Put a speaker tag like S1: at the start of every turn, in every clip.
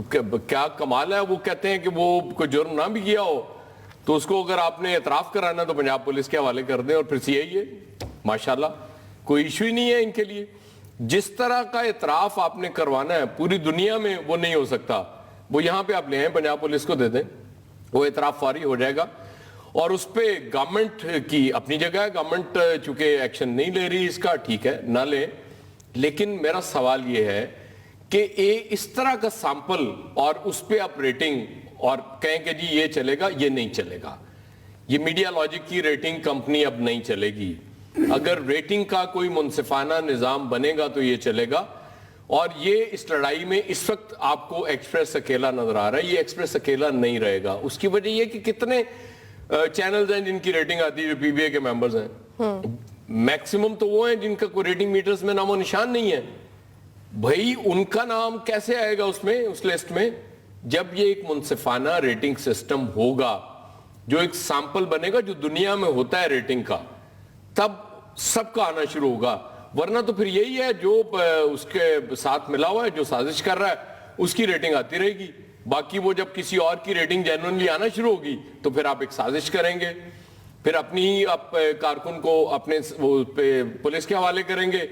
S1: تو کیا کمال ہے, وہ کہتے ہیں کہ وہ کوئی جرم نہ بھی کیا ہو تو اس کو اگر آپ نے اعتراف کرانا تو پنجاب پولیس کے حوالے کر دیں اور پھر سی آئی ہے, ماشاءاللہ کوئی ایشو ہی نہیں ہے ان کے لیے. جس طرح کا اعتراف آپ نے کروانا ہے پوری دنیا میں وہ نہیں ہو سکتا, وہ یہاں پہ آپ لے آئیں, پنجاب پولیس کو دے دیں, وہ اعتراف فوری ہو جائے گا. اور اس پہ گورنمنٹ کی اپنی جگہ ہے, گورنمنٹ چونکہ ایکشن نہیں لے رہی اس کا, ٹھیک ہے نہ لے, لیکن میرا سوال یہ ہے کہ اس طرح کا سیمپل اور اس پہ آپ ریٹنگ اور کہیں کہ جی یہ چلے گا, یہ نہیں چلے گا. یہ میڈیا لاجک کی ریٹنگ کمپنی اب نہیں چلے گی. اگر ریٹنگ کا کوئی منصفانہ نظام بنے گا تو یہ چلے گا. اور یہ اس لڑائی میں اس وقت آپ کو ایکسپریس اکیلا نظر آ رہا ہے, یہ ایکسپریس اکیلا نہیں رہے گا. اس کی وجہ یہ کہ کتنے چینلز ہیں جن کی ریٹنگ آتی ہے جو پی بی اے کے ممبرز ہیں, میکسیمم تو وہ ہیں جن کا کوئی ریٹنگ میٹرز میں نام و نشان نہیں ہے. بھائی ان کا نام کیسے آئے گا اس میں, اس لسٹ میں؟ جب یہ ایک منصفانہ ریٹنگ سسٹم ہوگا, جو ایک سیمپل بنے گا جو دنیا میں ہوتا ہے ریٹنگ کا, تب سب کا آنا شروع ہوگا. ورنہ تو پھر یہی ہے جو اس کے ساتھ ملا ہوا ہے, جو سازش کر رہا ہے اس کی ریٹنگ آتی رہے گی. باقی وہ جب کسی اور کی ریٹنگ جینوئنلی آنا شروع ہوگی تو پھر آپ ایک سازش کریں گے, پھر اپنی ہی آپ کارکن کو اپنے پولیس کے حوالے کریں گے,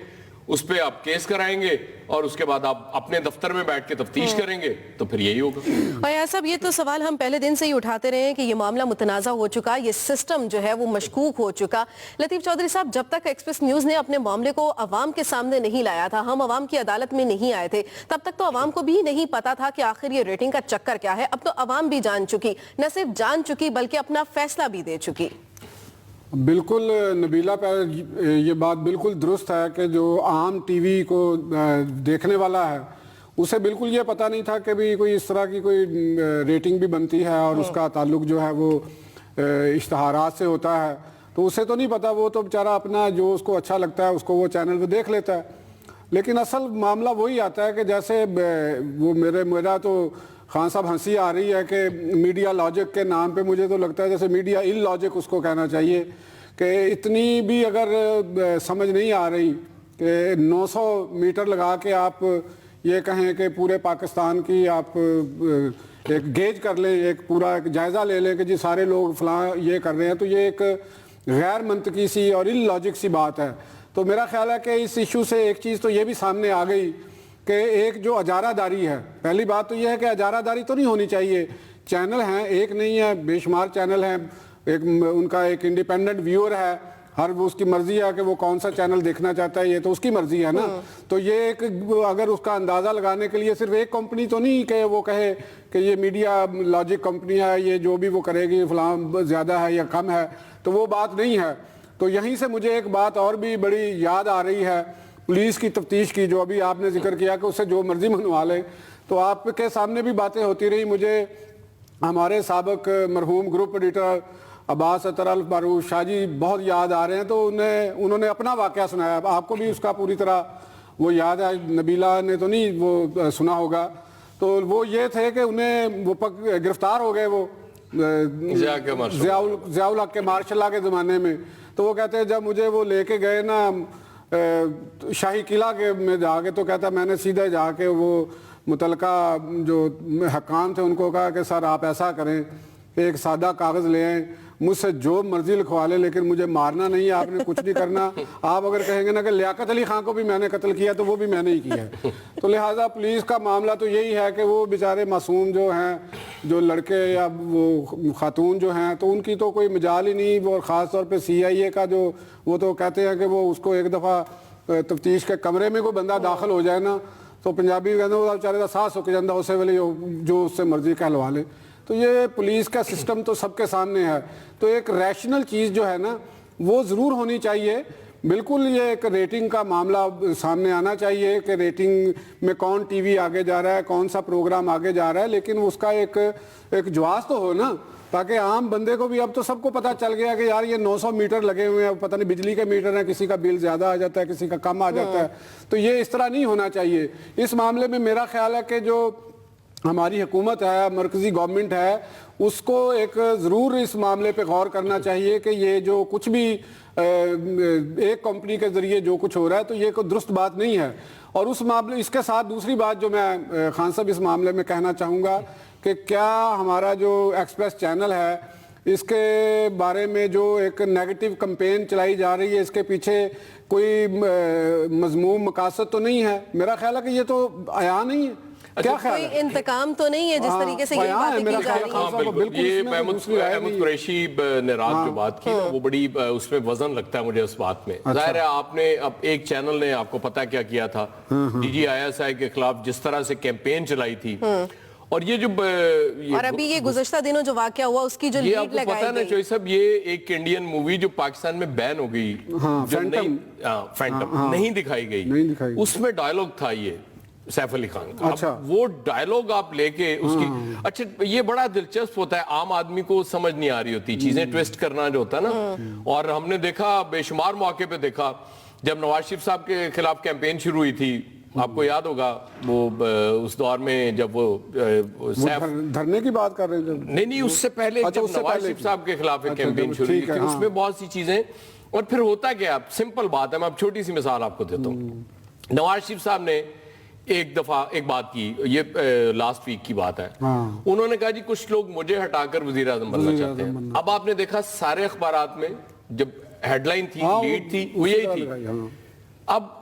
S1: اس پہ آپ کیس کرائیں گے اور اس کے بعد آپ اپنے دفتر میں بیٹھ کے تفتیش کریں گے, تو پھر یہی ہوگا.
S2: فیاض صاحب, یہ تو سوال ہم پہلے دن سے ہی اٹھاتے رہے ہیں کہ یہ معاملہ متنازع ہو چکا, یہ سسٹم جو ہے وہ مشکوک ہو چکا. لطیف چودھری صاحب, جب تک ایکسپریس نیوز نے اپنے معاملے کو عوام کے سامنے نہیں لایا تھا, ہم عوام کی عدالت میں نہیں آئے تھے, تب تک تو عوام کو بھی نہیں پتا تھا کہ آخر یہ ریٹنگ کا چکر کیا ہے. اب تو عوام بھی جان چکی, نہ صرف جان چکی بلکہ اپنا فیصلہ بھی دے چکی.
S3: بالکل نبیلہ, یہ بات بالکل درست ہے کہ جو عام ٹی وی کو دیکھنے والا ہے اسے بالکل یہ پتہ نہیں تھا کہ بھی کوئی اس طرح کی کوئی ریٹنگ بھی بنتی ہے اور اس کا تعلق جو ہے وہ اشتہارات سے ہوتا ہے. تو اسے تو نہیں پتا, وہ تو بیچارہ اپنا جو اس کو اچھا لگتا ہے اس کو وہ چینل پہ دیکھ لیتا ہے. لیکن اصل معاملہ وہی آتا ہے کہ جیسے وہ میرا تو خان صاحب ہنسی آ رہی ہے کہ میڈیا لاجک کے نام پہ مجھے تو لگتا ہے جیسے میڈیا ان لاجک اس کو کہنا چاہیے, کہ اتنی بھی اگر سمجھ نہیں آ رہی کہ 900 میٹر لگا کے آپ یہ کہیں کہ پورے پاکستان کی آپ ایک گیج کر لیں, ایک پورا ایک جائزہ لے لیں کہ جی سارے لوگ فلاں یہ کر رہے ہیں, تو یہ ایک غیر منطقی سی اور ان لاجک سی بات ہے. تو میرا خیال ہے کہ اس ایشو سے ایک چیز تو یہ بھی سامنے آ گئی کہ ایک جو اجارہ داری ہے, پہلی بات تو یہ ہے کہ اجارہ داری تو نہیں ہونی چاہیے. چینل ہیں, ایک نہیں ہے, بے شمار چینل ہیں, ایک ان کا ایک انڈیپینڈنٹ ویور ہے, ہر اس کی مرضی ہے کہ وہ کون سا چینل دیکھنا چاہتا ہے, یہ تو اس کی مرضی ہے نا. تو یہ ایک اگر اس کا اندازہ لگانے کے لیے صرف ایک کمپنی تو نہیں کہ وہ کہے کہ یہ میڈیا لاجک کمپنی ہے, یہ جو بھی وہ کرے گی فلاں زیادہ ہے یا کم ہے, تو وہ بات نہیں ہے. تو یہیں سے مجھے ایک بات اور بھی بڑی یاد آ رہی ہے پولیس کی تفتیش کی, جو ابھی آپ نے ذکر کیا کہ اسے جو مرضی منوا لے. تو آپ کے سامنے بھی باتیں ہوتی رہی, مجھے ہمارے سابق مرحوم گروپ ایڈیٹر عباس اطہر الفاروق شاہ جی بہت یاد آ رہے ہیں. تو انہوں نے اپنا واقعہ سنایا, آپ کو بھی اس کا پوری طرح وہ یاد ہے, نبیلہ نے تو نہیں وہ سنا ہوگا. تو وہ یہ تھے کہ انہیں وہ گرفتار ہو گئے, وہ ضیاء الحق کے مارشل لاء کے زمانے میں. تو وہ کہتے ہیں جب مجھے وہ لے کے گئے نا شاہی قلعہ کے میں جا کے, تو کہتا میں نے سیدھے جا کے وہ متعلقہ جو حکام تھے ان کو کہا کہ سر آپ ایسا کریں, ایک سادہ کاغذ لے آئیں, مجھ سے جو مرضی لکھوا لیں لیکن مجھے مارنا نہیں ہے, آپ نے کچھ نہیں کرنا. آپ اگر کہیں گے نا کہ لیاقت علی خان کو بھی میں نے قتل کیا تو وہ بھی میں نے ہی کیا ہے. تو لہٰذا پولیس کا معاملہ تو یہی ہے کہ وہ بیچارے معصوم جو ہیں, جو لڑکے یا وہ خاتون جو ہیں, تو ان کی تو کوئی مجال ہی نہیں. اور خاص طور پہ سی آئی اے کا جو وہ تو کہتے ہیں کہ وہ اس کو ایک دفعہ تفتیش کے کمرے میں کوئی بندہ داخل ہو جائے نا, تو پنجابی کہتے ہیں وہ بیچارے کا سانس سک جاندہ اسے والے جو اس سے مرضی کہلوا لے. تو یہ پولیس کا سسٹم تو سب کے سامنے ہے. تو ایک ریشنل چیز جو ہے نا وہ ضرور ہونی چاہیے. بالکل یہ ایک ریٹنگ کا معاملہ سامنے آنا چاہیے کہ ریٹنگ میں کون ٹی وی آگے جا رہا ہے, کون سا پروگرام آگے جا رہا ہے, لیکن اس کا ایک جواز تو ہو نا, تاکہ عام بندے کو بھی, اب تو سب کو پتہ چل گیا کہ یار یہ 900 میٹر لگے ہوئے ہیں, پتہ نہیں بجلی کے میٹر ہیں, کسی کا بل زیادہ آ جاتا ہے, کسی کا کم آ جاتا ہے. تو یہ اس طرح نہیں ہونا چاہیے. اس معاملے میں میرا خیال ہے کہ جو ہماری حکومت ہے, مرکزی گورنمنٹ ہے, اس کو ایک ضرور اس معاملے پہ غور کرنا چاہیے کہ یہ جو کچھ بھی ایک کمپنی کے ذریعے جو کچھ ہو رہا ہے تو یہ کوئی درست بات نہیں ہے. اور اس معاملے, اس کے ساتھ دوسری بات جو میں خان صاحب اس معاملے میں کہنا چاہوں گا کہ کیا ہمارا جو ایکسپریس چینل ہے اس کے بارے میں جو ایک نیگیٹو کمپین چلائی جا رہی ہے, اس کے پیچھے کوئی مذموم مقاصد تو نہیں ہے؟ میرا خیال ہے کہ یہ تو عیاں نہیں ہے. کیا خیال ہے؟
S2: کوئی انتقام تو نہیں ہے جس طریقے سے یہ باتیں کی جا رہی ہیں؟
S1: بالکل, یہ احمد قریشی نے رات جو بات کی وہ بڑی اس میں وزن لگتا ہے مجھے اس بات میں. ظاہر ہے آپ نے اب ایک چینل نے آپ کو پتا کیا کیا تھا, D G I S I کے خلاف جس طرح سے کیمپین چلائی تھی, اور یہ جو
S2: اور ابھی یہ گزشتہ دنوں جو واقعہ ہوا اس کی جو
S1: یہ آپ
S2: لیڈ
S1: کو پتا
S2: لگائی
S1: نا
S2: گئی,
S1: چوئی صاحب, یہ ایک انڈین مووی جو پاکستان میں بین ہو گئی, جو فینٹم نہیں دکھائی گئی, اس میں ڈائلوگ تھا یہ سیف علی خان کا. وہ ڈائلوگ آپ لے کے اس کی, اچھا یہ بڑا دلچسپ ہوتا ہے, عام آدمی کو سمجھ نہیں آ رہی ہوتی چیزیں, ٹویسٹ کرنا جو ہوتا ہے نا. اور ہم نے دیکھا, بے شمار موقع پہ دیکھا, جب نواز شریف صاحب کے خلاف کیمپین شروع ہوئی تھی, آپ کو یاد ہوگا وہ اس دور میں جب وہ
S3: دھرنے کی بات کر رہے ہیں,
S1: نہیں اس سے پہلے جب نواز شریف صاحب کے خلاف ایک کیمپین شروع ہوئی تھی, اس میں بہت سی چیزیں. اور پھر ہوتا کیا, سمپل بات ہے, میں اب چھوٹی سی مثال آپ کو دیتا ہوں. نواز شریف صاحب نے ایک دفعہ ایک بات کی, یہ لاسٹ ویک کی بات ہے, انہوں نے کہا جی کچھ لوگ مجھے ہٹا کر وزیر اعظم بننا چاہتے ہیں. اب آپ نے دیکھا سارے اخبارات میں جب ہیڈ لائن تھی, لیڈ تھی, وہ یہی تھی. اب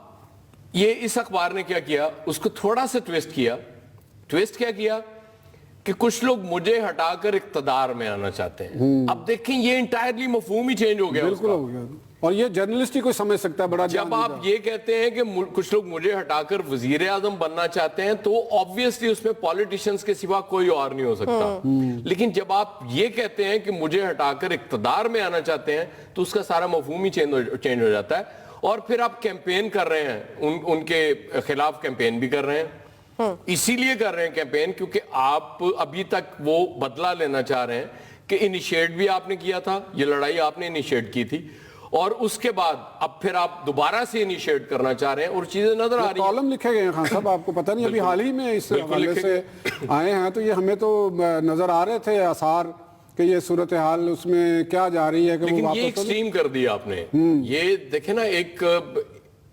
S1: یہ اس اخبار نے کیا کیا, اس کو تھوڑا سا ٹویسٹ کیا کیا کہ کچھ لوگ مجھے ہٹا کر اقتدار میں آنا چاہتے ہیں. اب دیکھیں یہ انٹائرلی مفہوم ہی چینج ہو گیا.
S3: بالکل ہو گیا, اور یہ جرنلسٹ ہی کوئی سمجھ سکتا ہے بڑا.
S1: جب آپ یہ کہتے ہیں کہ کچھ لوگ مجھے ہٹا کر وزیر اعظم بننا چاہتے ہیں تو آبویسلی اس میں پولیٹیشنز کے سوا کوئی اور نہیں ہو سکتا. لیکن جب آپ یہ کہتے ہیں کہ مجھے ہٹا کر اقتدار میں آنا چاہتے ہیں تو اس کا سارا مفہوم ہی چینج ہو جاتا ہے. اور پھر آپ کیمپین کر رہے ہیں, ان کے خلاف کیمپین بھی کر رہے ہیں. اسی لیے کر رہے ہیں کیمپین کیونکہ آپ ابھی تک وہ بدلہ لینا چاہ رہے ہیں کہ انیشیٹ بھی آپ نے کیا تھا, یہ لڑائی آپ نے انیشیٹ کی تھی, اور اس کے بعد اب پھر آپ دوبارہ سے انیشیٹ کرنا چاہ رہے ہیں, اور چیزیں نظر آ رہی ہیں.
S3: کالم لکھے گئے ہیں خان صاحب, آپ کو پتہ نہیں ابھی حال ہی میں اس حوالے سے آئے ہیں, تو یہ ہمیں تو نظر آ رہے تھے آثار کہ یہ صورتحال اس میں کیا جا رہی ہے. کہ
S1: لیکن یہ ایکسٹریم کر دیا آپ نے. یہ دیکھیں نا, ایک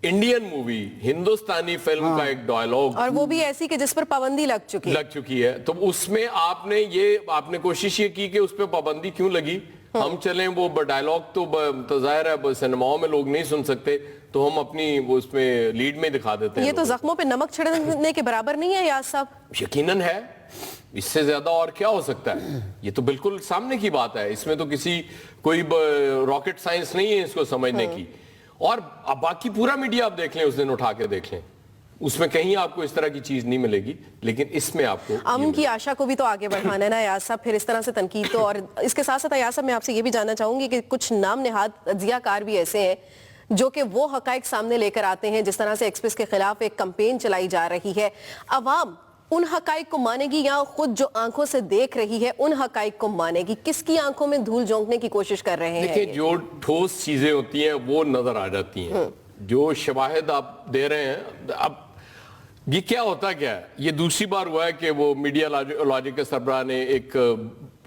S1: انڈین مووی, ہندوستانی فلم کا ایک ڈائلاگ,
S2: اور وہ بھی ایسی کہ جس پر پابندی لگ چکی
S1: ہے, تو اس میں آپ نے کوشش یہ کی کہ اس پہ پابندی کیوں لگی. ہم چلیں وہ ڈائلاگ تو ظاہر ہے سینماؤں میں لوگ نہیں سن سکتے, تو ہم اپنی وہ اس میں لیڈ میں دکھا دیتے ہیں.
S2: یہ تو زخموں پہ نمک چھڑکنے کے برابر نہیں ہے یاز صاحب.
S1: یقیناً ہے, اس سے زیادہ اور کیا ہو سکتا ہے. یہ تو بالکل سامنے کی بات ہے, اس میں تو کوئی راکٹ سائنس نہیں ہے اس کو سمجھنے کی. اور اب باقی پورا میڈیا آپ دیکھ لیں, اس دن اٹھا کے دیکھ لیں, اس میں کہیں آپ کو اس طرح کی چیز نہیں ملے گی. لیکن اس میں آپ کو
S2: امن کی آشا کو بھی تو آگے بڑھانا ہے نا ایاز صاحب, پھر اس طرح سے تنقید تو. اور اس کے ساتھ ساتھ ایاز صاحب میں آپ سے یہ بھی جاننا چاہوں گی کہ کچھ نام نہاد تجزیہ کار بھی ایسے ہیں جو کہ وہ حقائق سامنے لے کر آتے ہیں جس طرح سے ایکسپریس کے خلاف ایک کمپین چلائی جا رہی ہے. عوام ان حقائق کو مانے گی یا خود جو آنکھوں سے دیکھ رہی ہے ان حقائق کو مانے گی؟ کس کی آنکھوں میں دھول جھونکنے کی کوشش کر رہے ہیں؟
S1: دیکھیں, جو ٹھوس چیزیں ہوتی ہیں وہ نظر آ جاتی ہیں, جو شواہد آپ دے رہے ہیں. اب یہ کیا ہوتا کیا ہے, یہ دوسری بار ہوا ہے کہ وہ میڈیا لاجک کے سربراہ نے ایک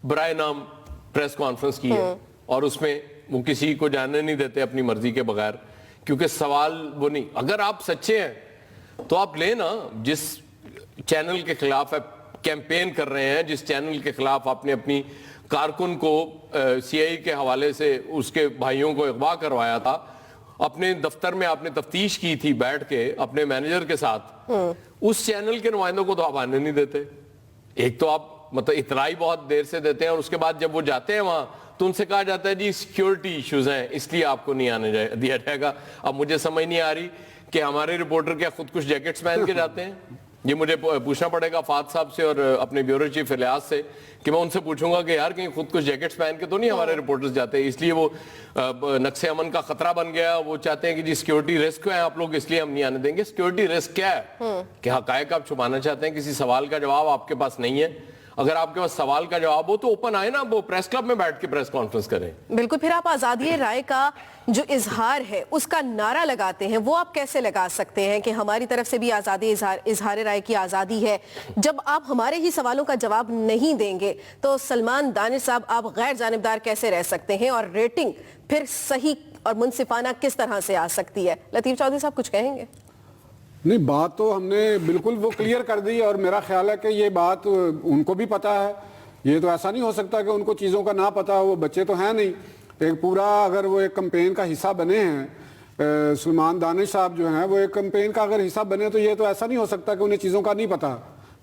S1: برائے نام پریس کانفرنس کی ہے, اور اس میں وہ کسی کو جاننے نہیں دیتے اپنی مرضی کے بغیر, کیونکہ سوال وہ نہیں. اگر آپ سچے ہیں تو آپ لیں نا, جس چینل کے خلاف آپ کیمپین کر رہے ہیں, جس چینل کے خلاف آپ نے اپنی کارکن کو سی آئی کے حوالے سے اس کے بھائیوں کو اغوا کروایا تھا, اپنے دفتر میں آپ نے تفتیش کی تھی بیٹھ کے اپنے مینیجر کے ساتھ, اس چینل کے نمائندوں کو تو آپ آنے نہیں دیتے. ایک تو آپ مطلب اطلاع بہت دیر سے دیتے ہیں, اور اس کے بعد جب وہ جاتے ہیں وہاں تو ان سے کہا جاتا ہے جی سیکیورٹی ایشوز ہیں اس لیے آپ کو نہیں آنے دیا جائے گا. اب مجھے سمجھ نہیں آ رہی کہ ہمارے رپورٹر کیا خود کچھ جیکٹس پہن کے جاتے ہیں؟ یہ مجھے پوچھنا پڑے گا فات صاحب سے اور اپنے بیورو چیف الیاس سے, کہ میں ان سے پوچھوں گا کہ یار کہیں خود کچھ جیکٹس پہن کے تو نہیں ہمارے رپورٹرز جاتے, اس لیے وہ نقص امن کا خطرہ بن گیا, وہ چاہتے ہیں کہ جی سیکیورٹی رسک ہے آپ لوگ اس لیے ہم نہیں آنے دیں گے. سیکیورٹی رسک کیا ہے؟ کہ حقائق آپ چھپانا چاہتے ہیں, کسی سوال کا جواب آپ کے پاس نہیں ہے, اگر آپ کے پاس سوال کا جواب ہو تو اوپن آئے نا, وہ پریس کلب میں بیٹھ کے پریس کانفرنس کریں.
S2: بالکل. پھر آپ آزادی رائے کا جو اظہار ہے اس کا نعرہ لگاتے ہیں, وہ آپ کیسے لگا سکتے ہیں کہ ہماری طرف سے بھی آزادی اظہار رائے کی آزادی ہے, جب آپ ہمارے ہی سوالوں کا جواب نہیں دیں گے تو سلمان دانش صاحب آپ غیر جانبدار کیسے رہ سکتے ہیں, اور ریٹنگ پھر صحیح اور منصفانہ کس طرح سے آ سکتی ہے؟ لطیف چودھری صاحب کچھ کہیں گے؟
S3: نہیں, بات تو ہم نے بالکل وہ کلیئر کر دی, اور میرا خیال ہے کہ یہ بات ان کو بھی پتا ہے. یہ تو ایسا نہیں ہو سکتا کہ ان کو چیزوں کا نہ پتا ہو, وہ بچے تو ہیں نہیں. ایک پورا اگر وہ ایک کمپین کا حصہ بنے ہیں, سلمان دانش صاحب جو ہیں وہ ایک کمپین کا اگر حصہ بنے, تو یہ تو ایسا نہیں ہو سکتا کہ انہیں چیزوں کا نہیں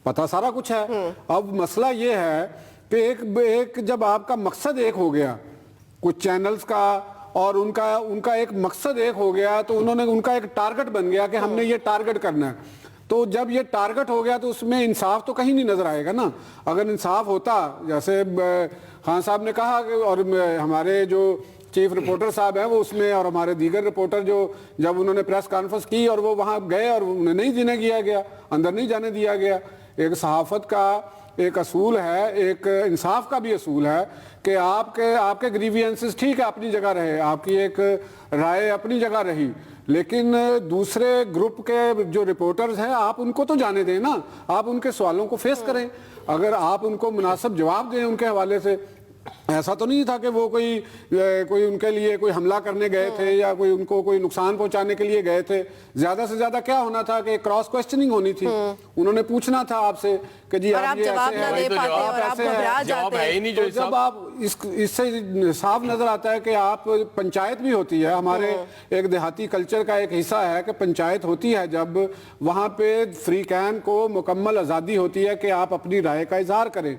S3: پتا سارا کچھ ہے. اب مسئلہ یہ ہے کہ ایک جب آپ کا مقصد ایک ہو گیا, کچھ چینلز کا اور ان کا ایک مقصد ایک ہو گیا, تو ان کا ایک ٹارگٹ بن گیا کہ ہم نے یہ ٹارگٹ کرنا ہے. تو جب یہ ٹارگٹ ہو گیا تو اس میں انصاف تو کہیں نہیں نظر آئے گا نا. اگر انصاف ہوتا, جیسے خان صاحب نے کہا کہ, اور ہمارے جو چیف رپورٹر صاحب ہیں وہ اس میں, اور ہمارے دیگر رپورٹر جو جب انہوں نے پریس کانفرنس کی اور وہ وہاں گئے اور انہیں نہیں جانے دیا گیا, اندر نہیں جانے دیا گیا. ایک صحافت کا ایک اصول ہے, ایک انصاف کا بھی اصول ہے کہ آپ کے گریوینسز ٹھیک ہے اپنی جگہ رہے, آپ کی ایک رائے اپنی جگہ رہی, لیکن دوسرے گروپ کے جو رپورٹرز ہیں آپ ان کو تو جانے دیں نا, آپ ان کے سوالوں کو فیس کریں, اگر آپ ان کو مناسب جواب دیں ان کے حوالے سے. ایسا تو نہیں تھا کہ وہ کوئی ان کے لیے کوئی حملہ کرنے گئے تھے یا کوئی ان کو کوئی نقصان پہنچانے کے لیے گئے تھے. زیادہ سے زیادہ کیا ہونا تھا کہ کراس کوسچننگ ہونی تھی, انہوں نے پوچھنا تھا آپ سے کہ جی آپ یہ ایسے ہیں. تو جب آپ اس سے صاف نظر آتا ہے کہ آپ, پنچایت بھی ہوتی ہے, ہمارے ایک دیہاتی کلچر کا ایک حصہ ہے کہ پنچایت ہوتی ہے, جب وہاں پہ فری کین کو مکمل آزادی ہوتی ہے کہ آپ اپنی رائے کا اظہار کریں.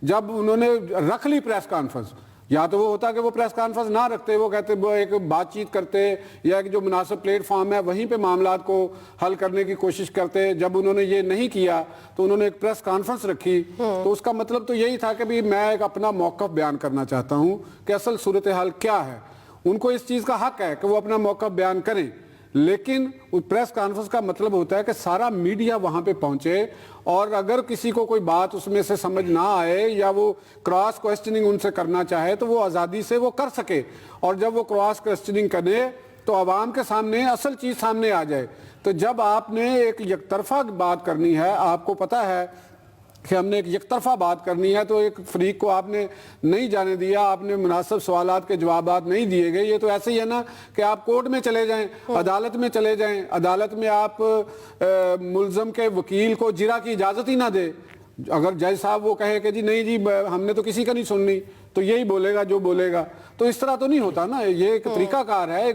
S3: جب انہوں نے رکھ لی پریس کانفرنس, یا تو وہ ہوتا کہ وہ پریس کانفرنس نہ رکھتے, وہ کہتے وہ ایک بات چیت کرتے, یا ایک جو مناسب پلیٹ فارم ہے وہیں پہ معاملات کو حل کرنے کی کوشش کرتے. جب انہوں نے یہ نہیں کیا تو انہوں نے ایک پریس کانفرنس رکھی, تو اس کا مطلب تو یہی تھا کہ بھی میں ایک اپنا موقف بیان کرنا چاہتا ہوں کہ اصل صورتحال کیا ہے. ان کو اس چیز کا حق ہے کہ وہ اپنا موقف بیان کریں, لیکن پریس کانفرنس کا مطلب ہوتا ہے کہ سارا میڈیا وہاں پہ پہنچے, اور اگر کسی کو کوئی بات اس میں سے سمجھ نہ آئے یا وہ کراس کوسچننگ ان سے کرنا چاہے تو وہ آزادی سے وہ کر سکے, اور جب وہ کراس کوسچننگ کرے تو عوام کے سامنے اصل چیز سامنے آ جائے. تو جب آپ نے ایک یک طرفہ بات کرنی ہے, آپ کو پتا ہے کہ ہم نے ایک یک طرفہ بات کرنی ہے, تو ایک فریق کو آپ نے نہیں جانے دیا, آپ نے مناسب سوالات کے جوابات نہیں دیے گئے. یہ تو ایسے ہی ہے نا کہ آپ کورٹ میں چلے جائیں, عدالت میں چلے جائیں, عدالت میں آپ ملزم کے وکیل کو جرا کی اجازت ہی نہ دے. اگر جج صاحب وہ کہے کہ جی نہیں جی ہم نے تو کسی کا نہیں سننی, تو یہی بولے گا جو بولے گا. تو اس طرح تو نہیں ہوتا نا. یہ ایک طریقہ کار ہے,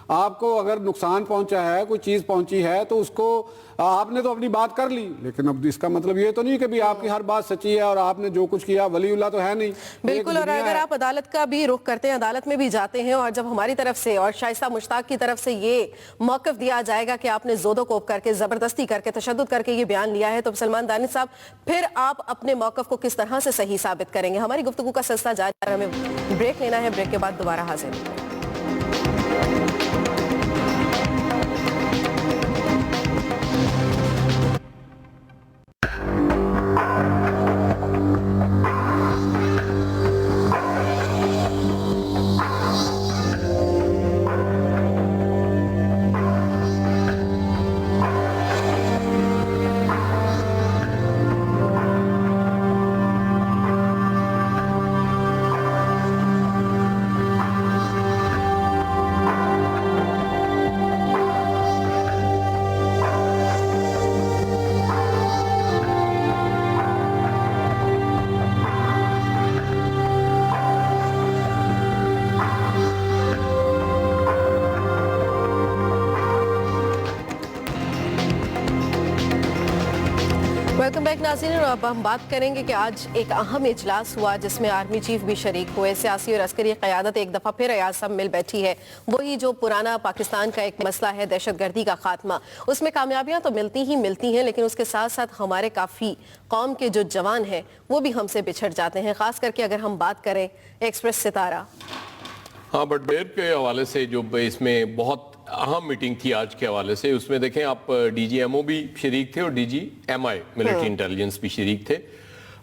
S3: آپ کو اگر نقصان پہنچا ہے, کوئی چیز پہنچی ہے, تو اس کو آپ نے تو اپنی بات کر لی, لیکن اب اس کا مطلب یہ تو نہیں کہ بھی آپ کی ہر بات سچی ہے اور آپ نے جو کچھ کیا, ولی اللہ تو ہے نہیں.
S2: بالکل. اور اگر آپ عدالت کا بھی رخ کرتے ہیں, عدالت میں بھی جاتے ہیں, اور جب ہماری طرف سے اور شائستہ مشتاق کی طرف سے یہ موقف دیا جائے گا کہ آپ نے زود و کوب کر کے, زبردستی کر کے, تشدد کر کے یہ بیان لیا ہے, تو سلمان دانش صاحب پھر آپ اپنے موقف کو کس طرح سے صحیح ثابت کریں گے؟ ہماری گفتگو کا سلسلہ جاری ہے, ہمیں بریک لینا ہے, بریک کے بعد دوبارہ حاضر ہیں. ویلکم بیک ناظرین. اب ہم بات کریں گے کہ آج ایک اہم اجلاس ہوا جس میں آرمی چیف بھی شریک ہوئے. سیاسی اور عسکری قیادت ایک دفعہ پھر ایاز صاحب مل بیٹھی ہے. وہی جو پرانا پاکستان کا ایک مسئلہ ہے, دہشت گردی کا خاتمہ, اس میں کامیابیاں تو ملتی ہیں, لیکن اس کے ساتھ ساتھ ہمارے کافی قوم کے جو جوان ہیں وہ بھی ہم سے بچھڑ جاتے ہیں. خاص کر کے اگر ہم بات کریں ایکسپریس ستارہ,
S1: ہاں بٹ بیر کے حوالے سے جو اس میں بہت اہم میٹنگ تھی آج کے حوالے سے, اس میں دیکھیں آپ ڈی جی ایم او بھی شریک تھے اور ڈی جی ایم آئی ملٹری انٹیلیجنس بھی شریک تھے.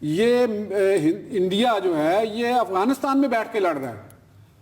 S3: یہ انڈیا جو ہے یہ افغانستان میں بیٹھ کے لڑ رہا ہے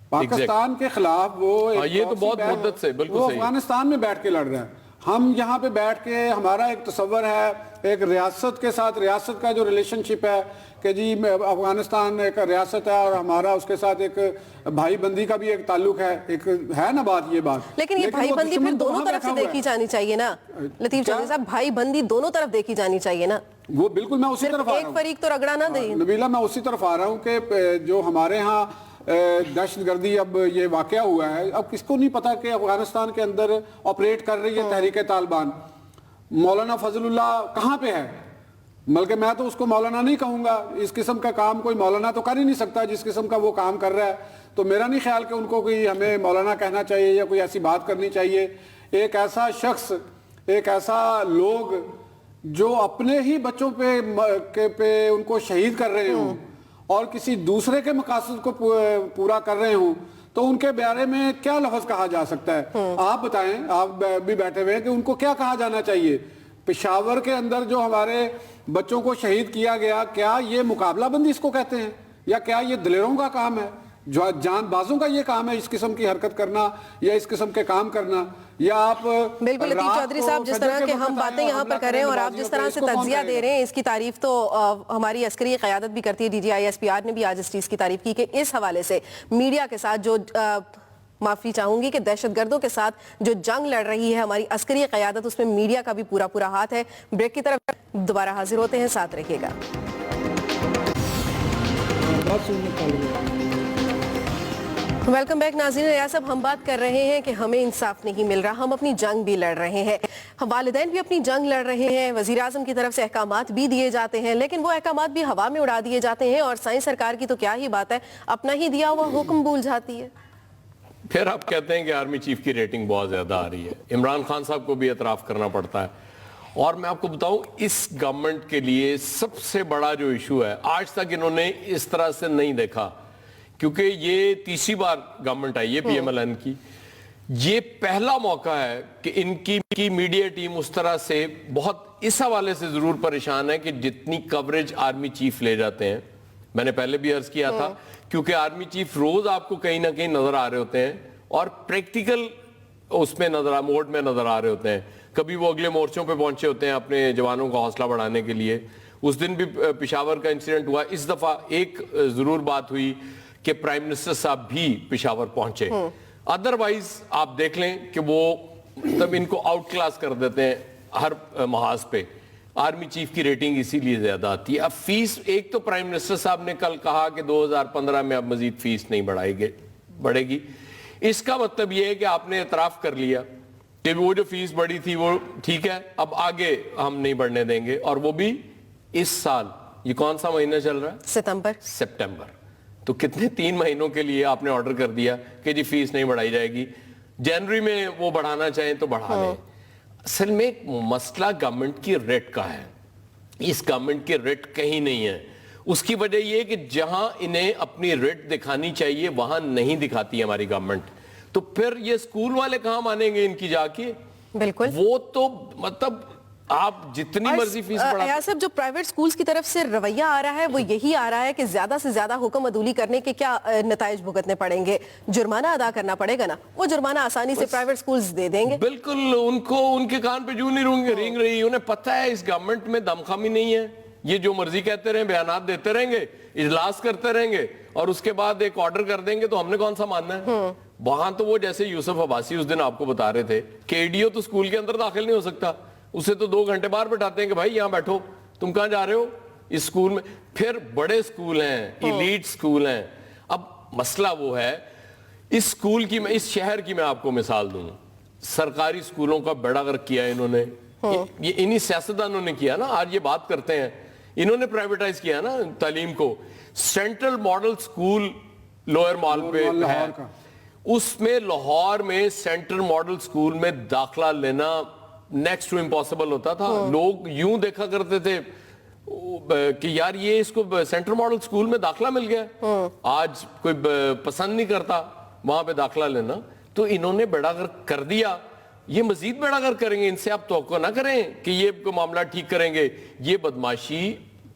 S3: پاکستان کے خلاف. وہ
S1: یہ تو بہت مدت سے بالکل
S3: وہ
S1: صحیح.
S3: افغانستان میں بیٹھ کے لڑ رہا ہے. ہم یہاں پہ بیٹھ کے ہمارا ایک تصور ہے ایک ریاست کے ساتھ, ریاست کا جو ریلیشن شپ ہے کہ جی افغانستان ایک ریاست ہے اور ہمارا اس کے ساتھ ایک بھائی بندی کا بھی ایک تعلق ہے, ایک ہے نا بات, یہ بات.
S2: لیکن یہ بھائی بندی پھر دونوں طرف سے دیکھی جانی چاہیے نا لطیف چودھری صاحب, بھائی بندی دونوں طرف دیکھی جانی چاہیے نا.
S3: وہ بالکل میں اسی طرف آ رہا
S2: ایک
S3: ہوں
S2: فریق تو رگڑا نہ دیں.
S3: نبیلہ, میں اسی طرف آ رہا ہوں کہ جو ہمارے ہاں دہشت گردی اب یہ واقعہ ہوا ہے, اب کس کو نہیں پتا کہ افغانستان کے اندر آپریٹ کر رہی ہے تحریک طالبان. مولانا فضل اللہ کہاں پہ ہے؟ بلکہ میں تو اس کو مولانا نہیں کہوں گا, اس قسم کا کام کوئی مولانا تو کر ہی نہیں سکتا جس قسم کا وہ کام کر رہا ہے. تو میرا نہیں خیال کہ ان کو کوئی ہمیں مولانا کہنا چاہیے یا کوئی ایسی بات کرنی چاہیے. ایک ایسا شخص, ایک ایسا لوگ جو اپنے ہی بچوں پہ ان کو شہید کر رہے ہوں اور کسی دوسرے کے مقاصد کو پورا کر رہے ہوں, تو ان کے بارے میں کیا لفظ کہا جا سکتا ہے؟ آپ بتائیں, آپ بھی بیٹھے ہوئے ہیں کہ ان کو کیا کہا جانا چاہیے؟ پشاور کے اندر جو ہمارے بچوں کو شہید کیا گیا, کیا یہ مقابلہ بندی اس کو کہتے ہیں یا کیا یہ دلیروں کا کام ہے, جو جان بازوں کا یہ کام ہے اس قسم کی حرکت کرنا یا اس قسم کے کام کرنا؟ یا آپ
S2: بالکل لطیف چودھری صاحب, جس طرح کے ہم باتیں یہاں پر کر رہے ہیں اور آپ جس طرح سے تجزیہ دے رہے ہیں, اس کی تعریف تو ہماری عسکری قیادت بھی کرتی ہے. D G I S P R نے بھی آج اس چیز کی تعریف کی کہ اس حوالے سے میڈیا کے ساتھ جو معافی چاہوں گی کہ دہشت گردوں کے ساتھ جو جنگ لڑ رہی ہے ہماری عسکری قیادت, اس میں میڈیا کا بھی پورا ہاتھ ہے. بریک کی طرف دوبارہ حاضر ہوتے ہیں, ساتھ رکھیے گا. ویلکم بیک ناظرین. ریاض صاحب, ہم بات کر رہے ہیں کہ ہمیں انصاف نہیں مل رہا, ہم اپنی جنگ بھی لڑ رہے ہیں, والدین بھی اپنی جنگ لڑ رہے ہیں, وزیر اعظم کی طرف سے احکامات بھی دیے جاتے ہیں, لیکن وہ احکامات بھی ہوا میں اڑا دیے جاتے ہیں, اور سائیں سرکار کی تو کیا ہی بات ہے, اپنا ہی دیا ہوا حکم بھول جاتی ہے.
S1: پھر آپ کہتے ہیں کہ آرمی چیف کی ریٹنگ بہت زیادہ آ رہی ہے. عمران خان صاحب کو بھی اعتراف کرنا پڑتا ہے. اور میں آپ کو بتاؤں, اس گورنمنٹ کے لیے سب سے بڑا جو ایشو ہے, آج تک انہوں نے اس طرح سے نہیں دیکھا, کیونکہ یہ تیسری بار گورنمنٹ آئی ہے پی ایم ایل این کی. یہ پہلا موقع ہے کہ ان کی میڈیا ٹیم اس طرح سے بہت اس حوالے سے ضرور پریشان ہے کہ جتنی کوریج آرمی چیف لے جاتے ہیں. میں نے پہلے بھی عرض کیا تھا, کیونکہ آرمی چیف روز آپ کو کہیں نہ کہیں نظر آ رہے ہوتے ہیں اور پریکٹیکل اس میں موڈ میں نظر آ رہے ہوتے ہیں. کبھی وہ اگلے مورچوں پہ پہنچے ہوتے ہیں اپنے جوانوں کا حوصلہ بڑھانے کے لیے. اس دن بھی پشاور کا انسیڈنٹ ہوا. اس دفعہ ایک ضرور بات ہوئی کہ پرائم منسٹر صاحب بھی پشاور پہنچے. ادروائز آپ دیکھ لیں کہ وہ تب ان کو آؤٹ کلاس کر دیتے ہیں ہر محاذ پہ. آرمی چیف کی ریٹنگ اسی لیے زیادہ آتی ہے. اب فیس, ایک تو پرائم منسٹر صاحب نے کل کہا کہ 2015 میں اب مزید فیس نہیں بڑھے گی. اس کا مطلب یہ ہے کہ آپ نے اعتراف کر لیا کہ وہ جو فیس بڑھی تھی وہ ٹھیک ہے, اب آگے ہم نہیں بڑھنے دیں گے, اور وہ بھی اس سال. یہ کون سا مہینہ چل رہا ہے؟ سپٹمبر. تو کتنے 3 مہینوں کے لیے آپ نے آرڈر کر دیا کہ جی فیس نہیں بڑھائی جائے گی. جنوری میں وہ بڑھانا چاہیں تو بڑھا لیں. اصل میں ایک مسئلہ گورنمنٹ کی ریٹ کا ہے. اس گورنمنٹ کی ریٹ کہیں نہیں ہے. اس کی وجہ یہ کہ جہاں انہیں اپنی ریٹ دکھانی چاہیے وہاں نہیں دکھاتی ہماری گورنمنٹ. تو پھر یہ اسکول والے کہاں مانیں گے ان کی جا کے؟
S2: بالکل.
S1: وہ تو مطلب آپ جتنی مرضی فیس بڑھا.
S2: ایاز صاحب, جو پرائیویٹ سکولز کی طرف سے رویہ آ رہا ہے وہ یہی آ رہا ہے کہ زیادہ سے زیادہ حکم عدولی کرنے کے کیا نتائج بھگتنے پڑیں گے؟ جرمانہ ادا کرنا پڑے گا نا. وہ جرمانہ آسانی سے پرائیویٹ سکولز دے دیں گے.
S1: بالکل. ان کے کان پہ جو نہیں رینگ رہی. انہیں پتہ ہے اس گورنمنٹ میں دم خامی نہیں ہے. یہ جو مرضی کہتے رہیں, بیانات دیتے رہیں گے, اجلاس کرتے رہیں گے, اور اس کے بعد ایک آرڈر کر دیں گے تو ہم نے کون سا ماننا ہے. وہاں تو وہ جیسے یوسف عباسی اس دن آپ کو بتا رہے تھے کہ ایڈیو تو اسکول کے اندر داخل نہیں ہو سکتا, اسے تو 2 گھنٹے باہر بٹھاتے ہیں کہ بھائی یہاں بیٹھو, تم کہاں جا رہے ہو اس اسکول میں. پھر بڑے اسکول ہیں, ایلیٹ اسکول ہیں. اب مسئلہ وہ ہے اس اسکول کی, میں اس شہر کی میں آپ کو مثال دوں. سرکاری اسکولوں کا بیڑا غرق کیا انہوں نے. یہ انہی سیاستدانوں نے کیا نا. آج یہ بات کرتے ہیں, انہوں نے پرائیویٹائز کیا نا تعلیم کو. سینٹرل ماڈل اسکول لوئر مال پہ ہے, اس میں لاہور میں سینٹرل ماڈل اسکول میں داخلہ لینا نیکسٹ ٹو امپاسبل ہوتا تھا. لوگ یوں دیکھا کرتے تھے کہ یار یہ اس کو سینٹرل ماڈل اسکول میں داخلہ مل گیا. آج کوئی پسند نہیں کرتا وہاں پہ داخلہ لینا. تو انہوں نے بیڑا غرق کر دیا. یہ مزید بیڑا غرق کریں گے. ان سے آپ توقع نہ کریں کہ یہ معاملہ ٹھیک کریں گے. یہ بدماشی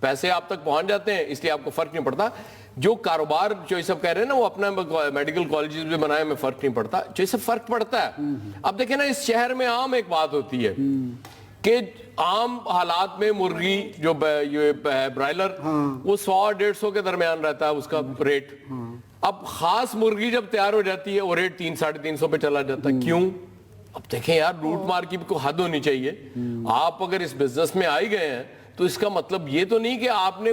S1: پیسے آپ تک پہنچ جاتے ہیں اس لیے آپ کو فرق نہیں پڑتا. جو کاروبار جو یہ سب کہہ رہے ہیں نا وہ اپنا میڈیکل کالجز بھی بنائے میں فرق نہیں پڑتا, جو یہ سب فرق پڑتا ہے. اب دیکھیں نا اس شہر میں عام ایک بات ہوتی ہے کہ عام حالات میں مرغی جو برائلر وہ 100-150 کے درمیان رہتا ہے اس کا ریٹ. اب خاص مرغی جب تیار ہو جاتی ہے وہ ریٹ 300-350 پہ چلا جاتا ہے. کیوں؟ اب دیکھیں یار لوٹ مار کی کوئی حد ہونی چاہیے. آپ اگر اس بزنس میں آئی گئے ہیں تو اس کا مطلب یہ تو نہیں کہ آپ نے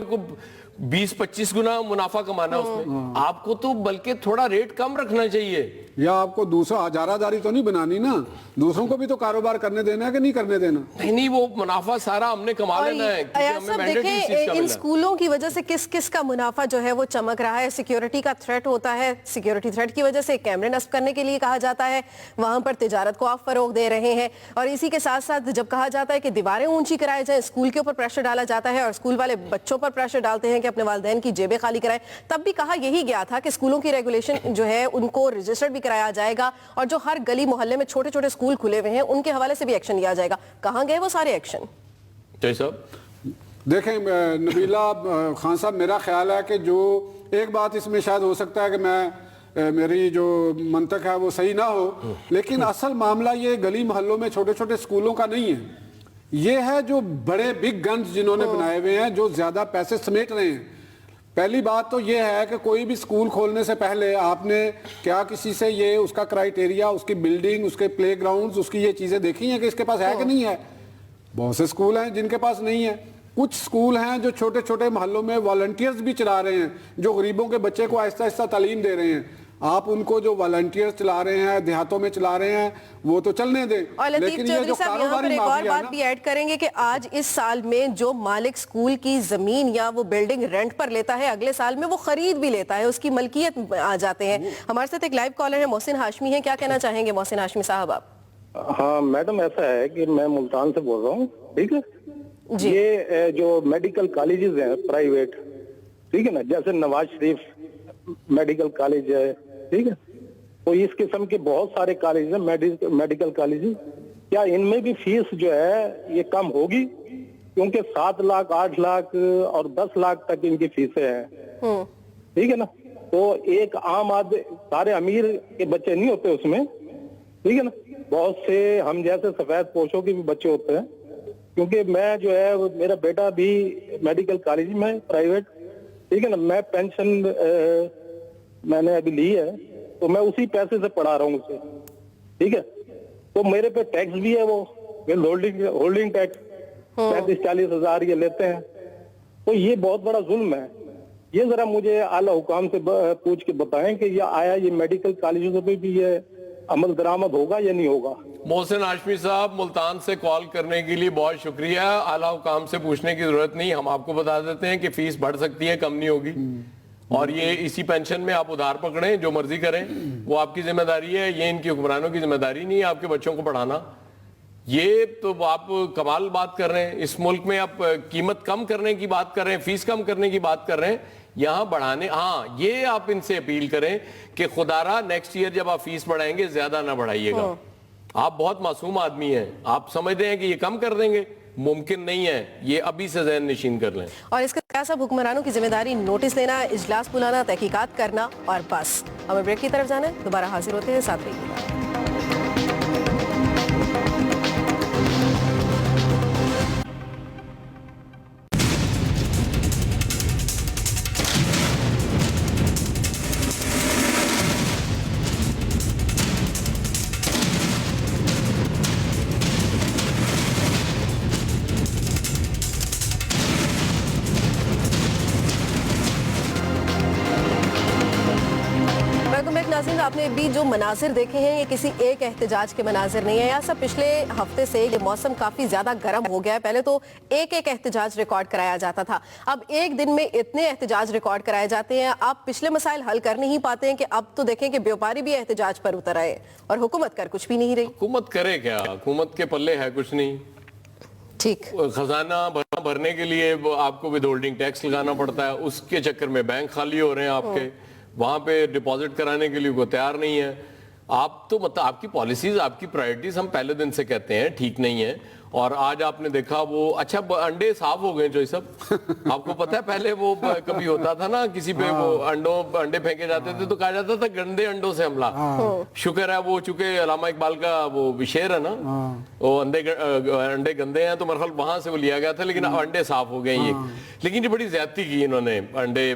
S1: 20-25 گنا منافع کمانا اس میں, آپ کو تو بلکہ تھوڑا ریٹ کم رکھنا چاہیے.
S3: یا آپ کو دوسرا اجارہ داری تو نہیں بنانی نا, دوسروں کو بھی تو کاروبار کرنے دینا ہے کہ نہیں کرنے دینا.
S1: نہیں وہ منافع سارا ہم نے کما لینا ہے.
S2: ایاز صاحب دیکھیں ان اسکولوں کی وجہ سے کس کس کا منافع جو ہے وہ چمک رہا ہے. سیکیورٹی کا تھریٹ ہوتا ہے, سیکیورٹی تھریٹ کی وجہ سے کیمرے نصب کرنے کے لیے کہا جاتا ہے, وہاں پر تجارت کو آپ فروغ دے رہے ہیں, اور اسی کے ساتھ ساتھ جب کہا جاتا ہے کہ دیواریں اونچی کرائے جائیں, اسکول کے اوپر پریشر ڈالا جاتا ہے اور اسکول والے بچوں پر پریشر ڈالتے ہیں کہ اپنے والدین کی جیبیں خالی کرائیں. تب بھی کہا یہی گیا تھا کہ اسکولوں کی ریگولیشن جو ہے ان کو رجسٹرڈ بھی کرایا جائے گا اور جو ہر گلی محلے میں چھوٹے چھوٹے اسکول کھلے ہوئے ہیں ان کے حوالے سے بھی ایکشن لیا جائے گا. کہاں گئے وہ سارے ایکشن؟
S3: دیکھیں نبیلہ خان صاحب, میرا خیال ہے کہ جو ایک بات اس میں شاید ہو سکتا ہے کہ میری جو منطق ہے وہ صحیح نہ ہو, لیکن اصل معاملہ یہ گلی محلوں میں چھوٹے چھوٹے اسکولوں کا نہیں ہے. یہ ہے جو بڑے بگ گنز جنہوں نے بنائے ہوئے ہیں جو زیادہ پیسے سمیٹ رہے ہیں. پہلی بات تو یہ ہے کہ کوئی بھی اسکول کھولنے سے پہلے آپ نے کیا کسی سے یہ اس کا کرائیٹیریا, اس کی بلڈنگ, اس کے پلے گراؤنڈز, اس کی یہ چیزیں دیکھی ہیں کہ اس کے پاس ہے کہ نہیں ہے؟ بہت سے اسکول ہیں جن کے پاس نہیں ہے. کچھ اسکول ہیں جو چھوٹے چھوٹے محلوں میں والنٹیئرز بھی چلا رہے ہیں جو غریبوں کے بچے کو آہستہ آہستہ تعلیم دے رہے ہیں. آپ ان کو جو والنٹیئرز چلا رہے ہیں دیہاتوں میں چلا رہے ہیں وہ تو چلنے دیں.
S2: اور لطیف چودھری صاحب یہاں پر ایک اور بات بھی ایڈ کریں گے کہ آج اس سال میں جو مالک اسکول کی زمین یا وہ بلڈنگ رینٹ پر لیتا ہے اگلے سال میں وہ خرید بھی لیتا ہے, اس کی ملکیت آ جاتے ہیں. ہمارے ساتھ ایک لائیو کالر ہے محسن ہاشمی ہیں, کیا کہنا چاہیں گے محسن ہاشمی صاحب آپ؟
S4: ہاں میڈم ایسا ہے کہ میں ملتان سے بول رہا ہوں, ٹھیک ہے. یہ جو میڈیکل کالجز ہیں پرائیویٹ, ٹھیک ہے نا, جیسے نواز شریف میڈیکل کالج ہے, ٹھیک ہے, تو اس قسم کے بہت سارے کالج ہیں میڈیکل کالجز. کیا ان میں بھی فیس جو ہے یہ کم ہوگی؟ کیونکہ 7 لاکھ 8 لاکھ اور 10 لاکھ تک ان کی فیسیں ہیں, ٹھیک ہے نا. تو ایک عام آدمی, سارے امیر کے بچے نہیں ہوتے اس میں, ٹھیک ہے نا, بہت سے ہم جیسے سفید پوشوں کے بھی بچے ہوتے ہیں. کیونکہ میں جو ہے میرا بیٹا بھی میڈیکل کالج میں پرائیویٹ, ٹھیک ہے نا, میں پینشن میں نے ابھی لی ہے تو میں اسی پیسے سے پڑھا رہا ہوں اسے, ٹھیک ہے. تو میرے پہ ٹیکس بھی ہے, وہ ہولڈنگ ٹیکس 35-40 ہزار یہ لیتے ہیں. تو یہ بہت بڑا ظلم ہے. یہ ذرا مجھے اعلیٰ حکام سے پوچھ کے بتائیں کہ یہ آیا یہ میڈیکل کالجوں پہ بھی یہ عمل درآمد ہوگا یا نہیں ہوگا.
S1: محسن ہاشمی صاحب ملتان سے کال کرنے کے لیے بہت شکریہ. اعلیٰ حکام سے پوچھنے کی ضرورت نہیں, ہم آپ کو بتا دیتے ہیں کہ فیس بڑھ سکتی ہے, کم نہیں ہوگی. اور یہ اسی پینشن میں آپ ادھار پکڑیں, جو مرضی کریں, وہ آپ کی ذمہ داری ہے, یہ ان کی حکمرانوں کی ذمہ داری نہیں ہے آپ کے بچوں کو پڑھانا. یہ تو آپ کمال بات کر رہے ہیں. اس ملک میں آپ قیمت کم کرنے کی بات کر رہے ہیں, فیس کم کرنے کی بات کر رہے ہیں, یہاں بڑھانے. ہاں یہ آپ ان سے اپیل کریں کہ خدارا نیکسٹ ایئر جب آپ فیس بڑھائیں گے زیادہ نہ بڑھائیے گا. آپ بہت معصوم آدمی ہیں, آپ سمجھتے ہیں کہ یہ کم کر دیں گے, ممکن نہیں ہے. یہ ابھی سے ذہن نشین کر لیں.
S2: اور اس کا سب حکمرانوں کی ذمہ داری نوٹس لینا, اجلاس بلانا, تحقیقات کرنا اور بس. ہمیں بریک کی طرف جانا ہے, دوبارہ حاضر ہوتے ہیں, ساتھ رہیے. ناظرین آپ نے بھی جو مناظر دیکھے ہیں یہ کسی ایک احتجاج کے مناظر نہیں ہے. سب پچھلے ہفتے سے یہ موسم کافی زیادہ گرم ہو گیا ہے. پہلے تو ایک احتجاج ریکارڈ کرایا جاتا تھا, اب ایک دن میں اتنے احتجاج ریکارڈ کرائے جاتے ہیں. آپ پچھلے مسائل حل کر نہیں پاتے ہیں کہ اب تو دیکھیں کہ بیوپاری بھی احتجاج پر اتر آئے اور حکومت کر کچھ بھی نہیں رہی.
S1: حکومت کرے کیا؟ حکومت کے پلے ہے کچھ نہیں.
S2: ٹھیک,
S1: خزانہ بھرنے کے لیے آپ کو ود ہولڈنگ ٹیکس لگانا پڑتا ہے, اس کے چکر میں بینک خالی ہو رہے ہیں آپ کے, وہاں پہ ڈپازٹ کرانے کے لیے وہ تیار نہیں ہے. آپ تو مطلب آپ کی پالیسیز, آپ کی پرائرٹیز ہم پہلے دن سے کہتے ہیں ٹھیک نہیں ہے, اور آج آپ نے دیکھا وہ اچھا انڈے صاف ہو گئے جو سب آپ کو پتا ہے پہلے وہ کبھی ہوتا تھا نا کسی پہ وہ انڈے پھینکے جاتے تھے تو کہا جاتا تھا گندے انڈوں سے حملہ. شکر ہے وہ چونکہ علامہ اقبال کا وہ شعر ہے نا وہ انڈے گندے ہیں تو میرے خیال وہاں سے وہ لیا گیا تھا لیکن انڈے صاف ہو گئے یہ. لیکن یہ بڑی زیادتی کی انہوں نے انڈے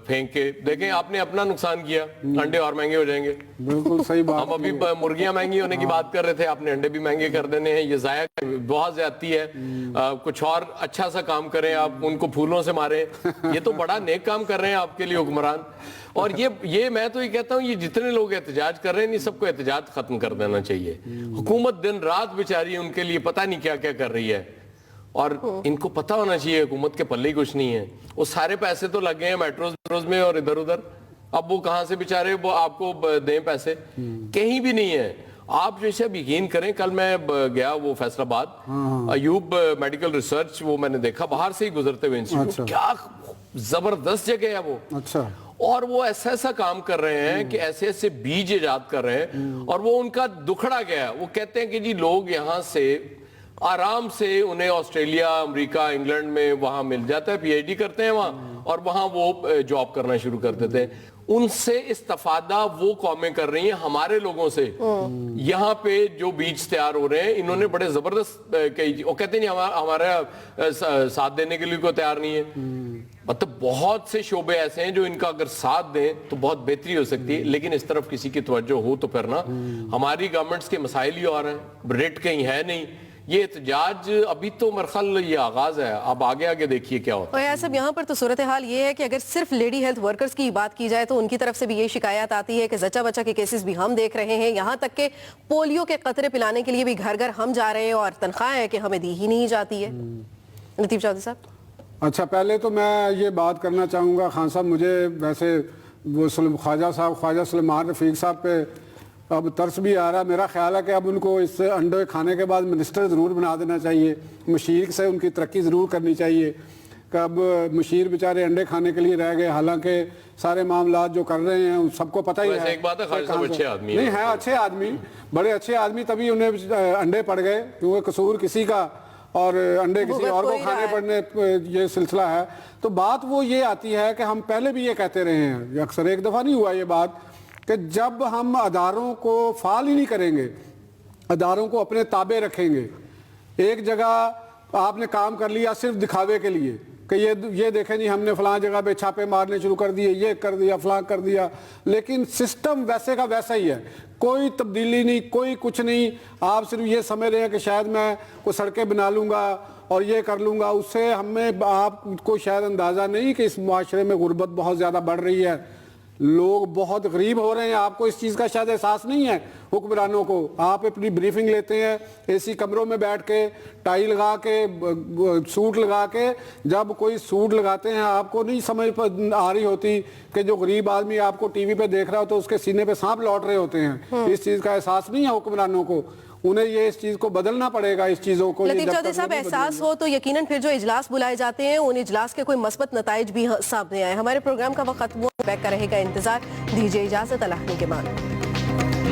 S1: پھینک کے. دیکھیں آپ نے اپنا نقصان کیا انڈے اور مہنگے ہو جائیں گے.
S3: بالکل صحیح بات.
S1: ہم ابھی مرغیاں مہنگی ہونے کی بات کر رہے تھے آپ نے انڈے بھی مہنگے کر دینے ہیں. یہ ضائع بہت زیادتی ہے. کچھ اور اچھا سا کام کریں آپ ان کو پھولوں سے ماریں. یہ تو بڑا نیک کام کر رہے ہیں آپ کے لیے حکمران. اور یہ میں تو یہ کہتا ہوں یہ جتنے لوگ احتجاج کر رہے ہیں سب کو احتجاج ختم کر دینا چاہیے. حکومت دن رات بیچاری ان کے لیے پتہ نہیں کیا کیا کر رہی ہے اور ان کو پتہ ہونا چاہیے حکومت کے پلے ہی کچھ نہیں ہے. وہ سارے پیسے تو لگے ہیں میٹروز میں اور ادھر ادھر. اب وہ کہاں سے بیچارے وہ آپ کو دیں پیسے کہیں بھی نہیں ہے. آپ جو اسے یقین کریں کل میں گیا وہ فیصل آباد ایوب میڈیکل ریسرچ وہ میں نے دیکھا باہر سے ہی گزرتے ہوئے انسٹیٹیوٹ. کیا زبردست جگہ ہے وہ.
S3: اچھا.
S1: اور وہ ایسا کام کر رہے ہیں کہ ایسے بیج ایجاد کر رہے ہیں اور وہ ان کا دکھڑا گیا ہے. وہ کہتے ہیں کہ جی لوگ یہاں سے آرام سے انہیں آسٹریلیا امریکہ انگلینڈ میں وہاں مل جاتا ہے پی ایچ ڈی کرتے ہیں وہاں اور وہاں وہ جاب کرنا شروع کر دیتے ہیں. ان سے استفادہ وہ قومیں کر رہی ہیں ہمارے لوگوں سے. یہاں پہ جو بیج تیار ہو رہے ہیں انہوں نے بڑے زبردست وہ کہتے ہیں ہمارا ساتھ دینے کے لیے کوئی تیار نہیں ہے. مطلب بہت سے شعبے ایسے ہیں جو ان کا اگر ساتھ دیں تو بہت بہتری ہو سکتی ہے. لیکن اس طرف کسی کی توجہ ہو تو پھر نا ہماری گورنمنٹس کے مسائل ہی اور ہیں. ریٹ کہیں ہے نہیں. یہ احتجاج ابھی تو مرخل یہ آغاز ہے. اب آگے دیکھیے کیا ہوتا ہے.
S2: اور صاحب یہاں پر تو صورتحال یہ ہے کہ اگر صرف لیڈی ہیلتھ ورکرز کی بات کی جائے تو ان کی طرف سے بھی یہ شکایات آتی ہے کہ زچہ بچہ کے کیسز بھی ہم دیکھ رہے ہیں. یہاں تک کہ پولیو کے قطرے پلانے کے لیے بھی گھر گھر ہم جا رہے ہیں اور تنخواہ ہے کہ ہمیں دی ہی نہیں جاتی ہے. لطیف چودھری صاحب.
S3: اچھا پہلے تو میں یہ بات کرنا چاہوں گا خان صاحب مجھے ویسے وہ خواجہ سلیمان رفیق صاحب پہ اب ترس بھی آ رہا. میرا خیال ہے کہ اب ان کو اس انڈے کھانے کے بعد منسٹر ضرور بنا دینا چاہیے. مشیر سے ان کی ترقی ضرور کرنی چاہیے کہ اب مشیر بیچارے انڈے کھانے کے لیے رہ گئے حالانکہ سارے معاملات جو کر رہے ہیں سب کو پتہ ہی ہے.
S1: ایک بات ہے خواجہ صاحب اچھے آدمی
S3: نہیں ہے اچھے آدمی بڑے اچھے آدمی تبھی انہیں انڈے پڑ گئے کیونکہ قصور کسی کا اور انڈے کسی اور کو کھانے پڑنے یہ سلسلہ ہے. تو بات وہ یہ آتی ہے کہ ہم پہلے بھی یہ کہتے رہے ہیں اکثر ایک دفعہ نہیں ہوا یہ بات کہ جب ہم اداروں کو فعال ہی نہیں کریں گے اداروں کو اپنے تابع رکھیں گے. ایک جگہ آپ نے کام کر لیا صرف دکھاوے کے لیے کہ یہ دیکھیں جی ہم نے فلاں جگہ پہ چھاپے مارنے شروع کر دیے یہ کر دیا فلاں کر دیا لیکن سسٹم ویسے کا ویسا ہی ہے. کوئی تبدیلی نہیں کوئی کچھ نہیں. آپ صرف یہ سمجھ رہے ہیں کہ شاید میں کوئی سڑکیں بنا لوں گا اور یہ کر لوں گا. اس سے ہمیں آپ کو شاید اندازہ نہیں کہ اس معاشرے میں غربت بہت زیادہ بڑھ رہی ہے. لوگ بہت غریب ہو رہے ہیں. آپ کو اس چیز کا شاید احساس نہیں ہے حکمرانوں کو. آپ اپنی بریفنگ لیتے ہیں اے سی کمروں میں بیٹھ کے ٹائی لگا کے سوٹ لگا کے. جب کوئی سوٹ لگاتے ہیں آپ کو نہیں سمجھ آ رہی ہوتی کہ جو غریب آدمی آپ کو ٹی وی پہ دیکھ رہا ہو تو اس کے سینے پہ سانپ لوٹ رہے ہوتے ہیں. اس چیز کا احساس نہیں ہے حکمرانوں کو. انہیں یہ اس چیز کو بدلنا پڑے گا اس چیزوں کو.
S2: لطیف چودھری صاحب احساس ہو تو یقیناً پھر جو اجلاس بلائے جاتے ہیں ان اجلاس کے کوئی مثبت نتائج بھی سامنے آئے. ہمارے پروگرام کا وقت ختم ہوا. بیک کا رہے گا انتظار. دیجیے اجازت. اللہ کے بعد.